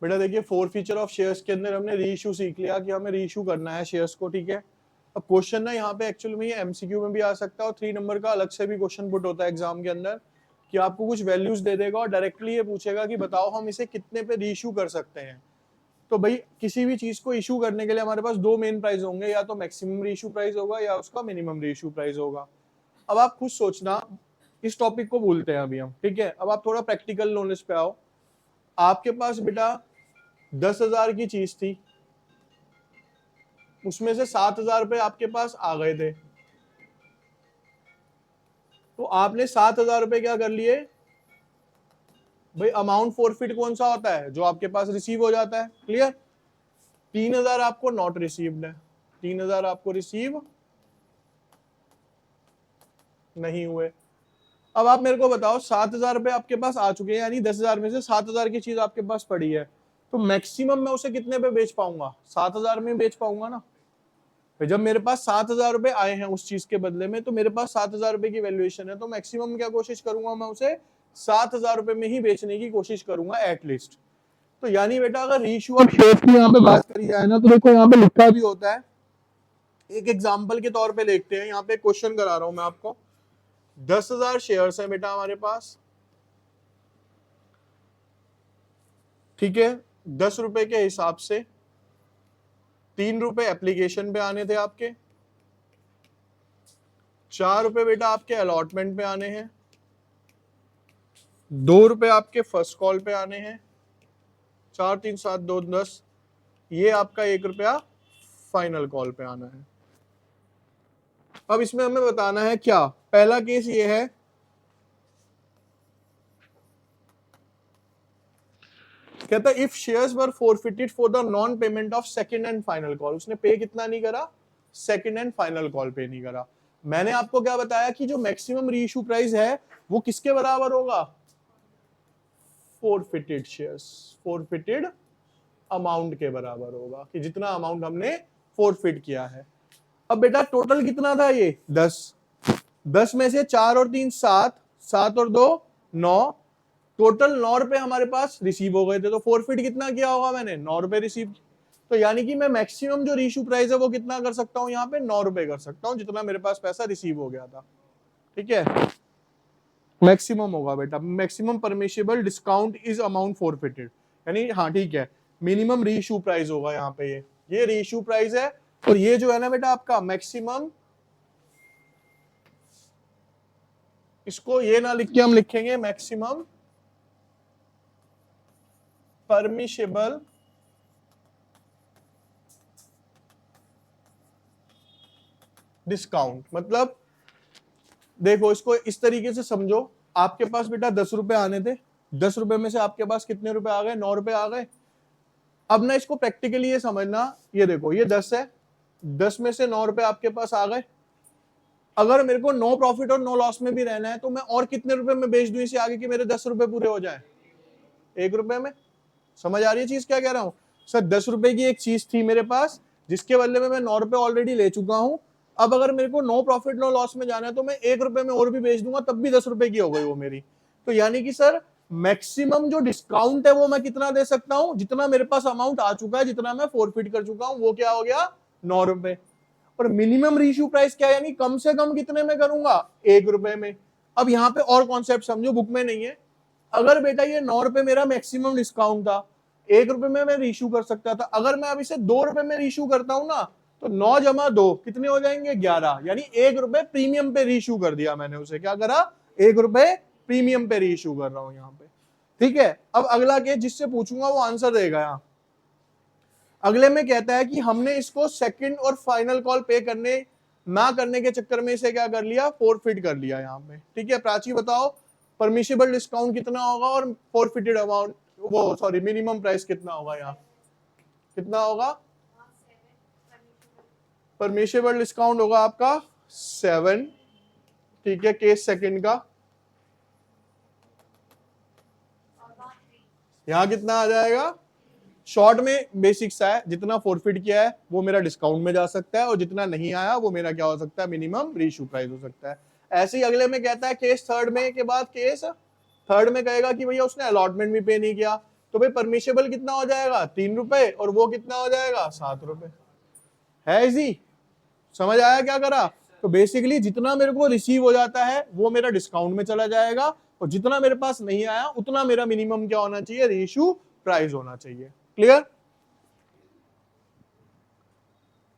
बेटा देखिए, 4 feature of shares के अंदर हमने री इशू सीख लिया कि हमें री इशू करना है शेयर्स को, ठीक है। अब क्वेश्चन ना यहाँ पे एक्चुअल में ये एमसीक्यू में भी आ सकता है और 3 नंबर का अलग से भी क्वेश्चन पुट होता है एग्जाम के अंदर, कि आपको कुछ वैल्यूज दे देगा और डायरेक्टली ये पूछेगा कि बताओ हम इसे कितने पे री इशू कर सकते हैं। तो भाई किसी भी चीज को इशू करने के लिए हमारे पास दो मेन प्राइस होंगे, या तो मैक्सिमम री इशू प्राइस होगा या उसका मिनिमम री इशू प्राइस होगा। अब आप खुद सोचना, इस टॉपिक को भूलते हैं अभी हम, ठीक है। अब आप थोड़ा प्रैक्टिकल नॉलेज पे आओ। आपके पास बेटा 10,000 की चीज थी, उसमें से 7,000 रुपए आपके पास आ गए थे, तो आपने 7,000 रुपए क्या कर लिए भाई। अमाउंट फॉरफिट कौन सा होता है, जो आपके पास रिसीव हो जाता है, क्लियर। 3,000 आपको नॉट रिसीव्ड है, 3,000 आपको रिसीव नहीं हुए। अब आप मेरे को बताओ 7,000 रुपए आपके पास आ चुके हैं, यानी 10,000 में से 7,000 की चीज आपके पास पड़ी है, तो मैक्सिमम मैं उसे कितने पे बेच पाऊंगा, 7,000 में बेच पाऊंगा ना। जब मेरे पास 7,000 रुपए आए हैं उस चीज के बदले में, तो मेरे पास 7,000 रुपए की वैल्यूएशन है, तो मैक्सिमम क्या कोशिश करूंगा, मैं उसे 7,000 रुपए में ही बेचने की कोशिश करूंगा एटलीस्ट। तो यानी बेटा अगर रेशियो ऑफ शेयर्स की यहाँ पे बात करी जाए ना, तो देखो यहाँ पे लिखा भी होता है। एक एग्जांपल के तौर पे देखते हैं, यहाँ पे क्वेश्चन करा रहा हूं मैं आपको। 10,000 शेयर्स है बेटा हमारे पास, ठीक है। 10 रुपए के हिसाब से 3 रुपए एप्लीकेशन पे आने थे आपके, 4 रुपए बेटा आपके अलॉटमेंट पे आने हैं, 2 रुपए आपके फर्स्ट कॉल पे आने हैं, 4 3 7 2 10, ये आपका 1 रुपया फाइनल कॉल पे आना है। अब इसमें हमें बताना है क्या, पहला केस ये है, कहता है if shares were forfeited for the non payment of second and final call. उसने पे कितना नहीं करा, सेकंड एंड फाइनल कॉल पे नहीं करा। मैंने आपको क्या बताया कि जो मैक्सिमम री इशू प्राइस है वो किसके बराबर होगा, फॉरफिटेड शेयर्स, फॉरफिटेड अमाउंट के बराबर होगा, कि जितना अमाउंट हमने फॉरफिट किया है। अब बेटा टोटल कितना था ये 10, 10 में से 4 और 3 7, 7 और 2 9, टोटल 9 रुपए हमारे पास रिसीव हो गए थे, तो फॉरफिट कितना किया होगा मैंने, 9 रुपए रिसीव। तो यानी कि मैं मैक्सिमम जो रीइश्यू प्राइस है वो कितना कर सकता हूं, यहाँ पे 9 रुपए कर सकता हूं, जितना मेरे पास पैसा रिसीव हो गया था, ठीक है। मैक्सिमम होगा बेटा, maximum permissible discount is amount forfeited, यानी हाँ ठीक है, मिनिमम रीइश्यू प्राइस होगा यहाँ पे, ये रीइश्यू प्राइस है। और ये जो है ना बेटा आपका मैक्सिमम, इसको ये ना लिख के हम लिखेंगे मैक्सिमम परमिशिबल डिस्काउंट। मतलब देखो इसको इस तरीके से समझो, आपके पास बेटा 10 रुपए आने थे, 10 रुपए में से आपके पास कितने रुपए आ गए, 9 रुपए आ गए। अब ना इसको प्रैक्टिकली ये समझना, ये देखो ये 10 है, 10 में से 9 रुपए आपके पास आ गए। अगर मेरे को नो प्रॉफिट और नो लॉस में भी रहना है, तो मैं और कितने रुपए में बेच दूं इसे आगे कि मेरे 10 रुपए पूरे हो जाए, 1 रुपए में। समझ आ रही है चीज क्या कह रहा हूं सर। 10 रुपए की एक चीज थी मेरे पास, जिसके बदले में मैं 9 रुपए ऑलरेडी ले चुका हूं। अब अगर मेरे को नो प्रॉफिट नो लॉस में जाना है, तो मैं 1 रुपए में और भी बेच दूंगा, तब भी 10 रुपए की हो गई वो मेरी। तो यानी कि सर मैक्सिमम जो डिस्काउंट है वो मैं कितना दे सकता हूं, जितना मेरे पास अमाउंट आ चुका है, जितना मैं फॉरफिट कर चुका हूं, वो क्या हो गया, 9 रुपए। और मिनिमम रीइश्यू प्राइस क्या है, यानी कम से कम कितने में करूंगा, 1 रुपए में। अब यहाँ पे और कॉन्सेप्ट समझो, बुक में नहीं है। अगर बेटा ये 9 रुपए मेरा मैक्सिमम डिस्काउंट था, 1 रुपए में मैं रीइश्यू कर सकता था, अगर मैं अब इसे 2 रुपए में रीइश्यू करता हूं ना, तो 9 जमा 2 कितने हो जाएंगे, 11, यानी 1 रुपए प्रीमियम पे रीइश्यू कर दिया मैंने उसे। क्या करा, 1 रुपए प्रीमियम पे रीइश्यू कर रहा हूं यहाँ पे, ठीक है। अब अगला केस जिससे पूछूंगा वो आंसर देगा। यहाँ अगले में कहता है कि हमने इसको सेकंड और फाइनल कॉल पे करने ना करने के चक्कर में इसे क्या कर लिया, फॉरफिट कर लिया यहाँ पे, ठीक है। प्राची बताओ परमिशिबल डिस्काउंट कितना होगा और फॉरफिटेड अमाउंट, वो सॉरी मिनिमम प्राइस कितना होगा, यहाँ कितना होगा, परमिशिबल डिस्काउंट होगा आपका 7, ठीक है, केस सेकंड का। यहाँ कितना आ जाएगा, शॉर्ट में बेसिक्स है, जितना फॉरफिट किया है वो मेरा डिस्काउंट में जा सकता है, और जितना नहीं आया वो मेरा क्या हो सकता है, मिनिमम रीइश्यू प्राइस हो सकता है। ऐसे ही अगले में कहता है केस थर्ड में के बाद, केस थर्ड में कहेगा कि भैया उसने अलॉटमेंट भी पे नहीं किया, तो भाई परमिशेबल कितना हो जाएगा 3 रुपए, और वो कितना हो जाएगा 7 रुपए। है इजी? समझ आया क्या करा? तो बेसिकली जितना मेरे को रिसीव हो जाता है वो मेरा डिस्काउंट में चला जाएगा, और जितना मेरे पास नहीं आया उतना मेरा मिनिमम क्या होना चाहिए, रीइश्यू प्राइस होना चाहिए। क्लियर?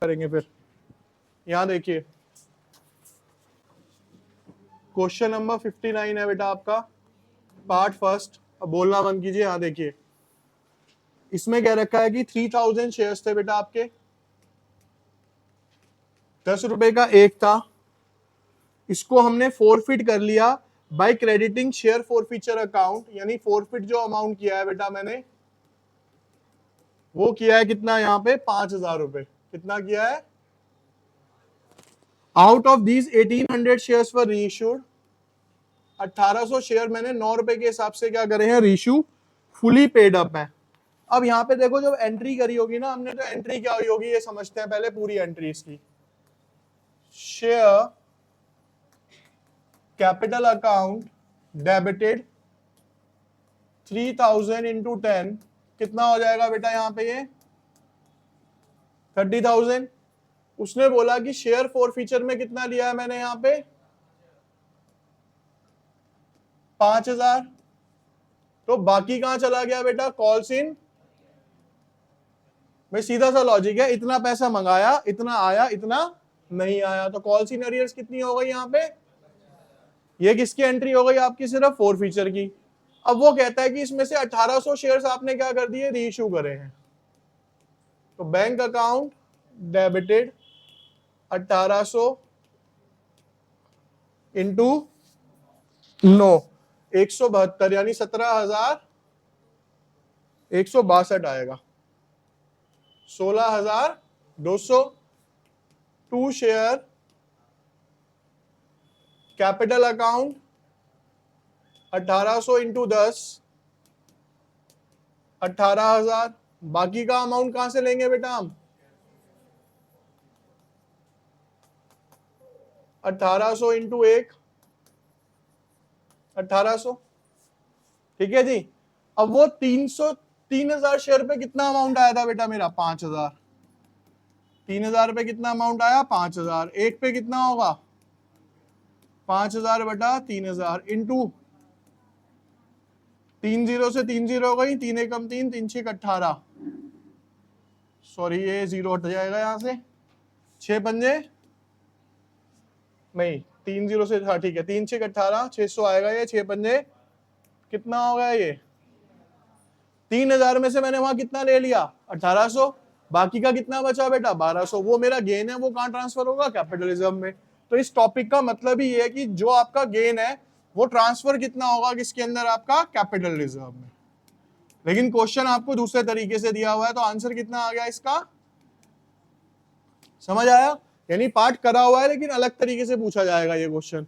करेंगे फिर। यहां देखिए क्वेश्चन नंबर 59 है बेटा आपका, पार्ट फर्स्ट। अब बोलना बंद कीजिए। यहां देखिए इसमें कह रखा है कि 3000 शेयर्स थे बेटा आपके, 10 रुपए का एक था, इसको हमने फोरफिट कर लिया by crediting share forfeiture account, यानी फोरफिट जो अमाउंट किया है बेटा मैंने वो किया है कितना, यहां पे 5000 रुपए। कितना किया है? Out of these 1800 shares were reissued, 1800 share मैंने 9 रुपए के हिसाब से क्या करे हैं, रीइश्यू, फुली पेड अप है। अब यहां पे देखो जब एंट्री करी होगी ना हमने, तो एंट्री क्या हुई होगी ये समझते हैं पहले पूरी एंट्री इसकी। Share capital account debited 3000 into 10, कितना हो जाएगा बेटा यहाँ पे ये 30,000। उसने बोला कि शेयर फॉरफीचर में कितना लिया है मैंने यहाँ पे 5000, तो बाकी कहां चला गया बेटा, कॉल्स इन। भाई सीधा सा लॉजिक है, इतना पैसा मंगाया, इतना आया, इतना नहीं आया, तो कॉल्स इन अरियर्स कितनी हो गई यहाँ पे, ये किसकी एंट्री हो गई आपकी, सिर्फ फॉरफीचर की। अब वो कहता है कि इसमें से 1800 शेयर्स आपने क्या कर दिए, रीइश्यू करे हैं, तो बैंक अकाउंट डेबिटेड 1800 इंटू 9, 172 यानी 17,162 आएगा, 16,200 to share capital account 1800 into 10, 18,000। बाकी का अमाउंट कहां से लेंगे बेटा हम, 1800 इंटू 1, 1800। ठीक है जी। अब वो 3,000 शेयर पे कितना अमाउंट आया था बेटा मेरा 5,000, 3,000 पे कितना अमाउंट आया 5,000, एक पे कितना होगा 5,000 बटा 3,000 इंटू 3 जीरो से 3 जीरो हो गई, 3 एकम 3, 3 छक 18, सॉरी ये जीरो हट जाएगा यहां से, 6 पंजे नहीं 3 जीरो से, हाँ ठीक है, 3 छक 18, 600 आएगा ये, 6 पंजे कितना हो गया ये 3,000 में से मैंने वहां कितना ले लिया 1800, बाकी का कितना बचा बेटा 1200, वो मेरा गेन है, वो कहां ट्रांसफर होगा, कैपिटलिज्म में। तो इस टॉपिक का मतलब ही ये है कि जो आपका गेन है वो ट्रांसफर कितना होगा किसके अंदर, आपका कैपिटलिज्म में। लेकिन क्वेश्चन आपको दूसरे तरीके से दिया हुआ है, तो आंसर कितना आ गया इसका, समझ आया? यानी पार्ट करा हुआ है लेकिन अलग तरीके से पूछा जाएगा ये क्वेश्चन।